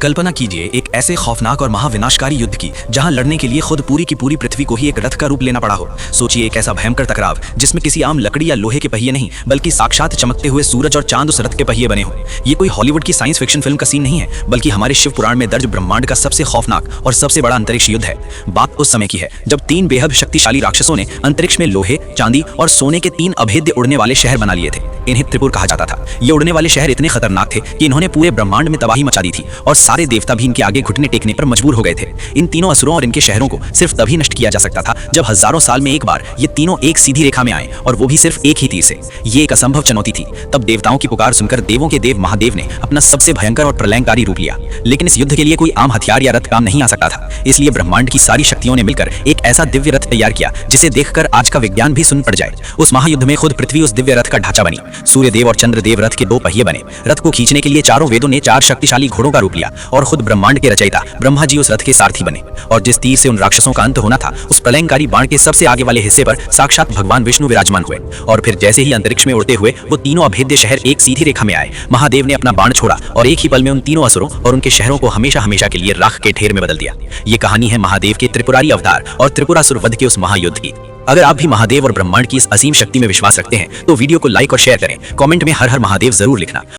कल्पना कीजिए एक ऐसे खौफनाक और महाविनाशकारी युद्ध की जहां लड़ने के लिए खुद पूरी की पूरी पृथ्वी को ही एक रथ का रूप लेना पड़ा हो। सोचिए एक ऐसा भयंकर टकराव जिसमें किसी आम लकड़ी या लोहे के पहिए नहीं बल्कि साक्षात चमकते हुए सूरज और चांद उस रथ के पहिए बने हो। ये कोई हॉलीवुड की साइंस फिक्शन फिल्म का सीन नहीं है बल्कि हमारे शिव पुराण में दर्ज ब्रह्मांड का सबसे खौफनाक और सबसे बड़ा अंतरिक्ष युद्ध है। बात उस समय की है जब 3 बेहद शक्तिशाली राक्षसों ने अंतरिक्ष में लोहे, चांदी और सोने के 3 अभेद्य उड़ने वाले शहर बना लिए थे। इन्हें त्रिपुर कहा जाता था। ये उड़ने वाले शहर इतने खतरनाक थे कि इन्होंने पूरे ब्रह्मांड में तबाही मचा दी थी और सारे देवता भी इनके आगे घुटने टेकने पर मजबूर हो गए थे। इन तीनों असुरों और इनके शहरों को सिर्फ तभी नष्ट किया जा सकता था जब हजारों साल में एक बार ये तीनों एक सीधी रेखा में आए और वो भी सिर्फ एक ही तीर से। ये एक असंभव चुनौती थी। तब देवताओं की पुकार सुनकर देवों के देव महादेव ने अपना सबसे भयंकर और प्रलयंकारी रूप लिया। लेकिन इस युद्ध के लिए कोई आम हथियार या रथ काम नहीं आ सकता था। इसलिए ब्रह्मांड की सारी शक्तियों ने मिलकर एक ऐसा दिव्य रथ तैयार किया जिसे देखकर आज का विज्ञान भी सुन पड़ जाए। उस महायुद्ध में खुद पृथ्वी उस दिव्य रथ का ढांचा बनी। सूर्य देव और चंद्र देव रथ के 2 पहिए बने। रथ को खींचने के लिए चारों वेदों ने 4 शक्तिशाली घोड़ों का रूप लिया और खुद ब्रह्मांड के रचयिता ब्रह्मा जी उस रथ के सारथी बने। और जिस तीर से उन राक्षसों का अंत होना था उस प्रलयंकारी बाण के सबसे आगे वाले हिस्से पर साक्षात भगवान विष्णु विराजमान हुए। और फिर जैसे ही अंतरिक्ष में उड़ते हुए वो तीनों अभेद्य शहर एक सीधी रेखा में आए, महादेव ने अपना बाण छोड़ा और एक ही पल में उन तीनों असुरों और उनके शहरों को हमेशा हमेशा के लिए राख के ढेर में बदल दिया। ये कहानी है महादेव के त्रिपुरारी अवतार और त्रिपुरासुर वध के उस महायुद्ध की। अगर आप भी महादेव और ब्रह्मांड की इस असीम शक्ति में विश्वास रखते हैं तो वीडियो को लाइक और शेयर करें। कमेंट में हर हर महादेव जरूर लिखना।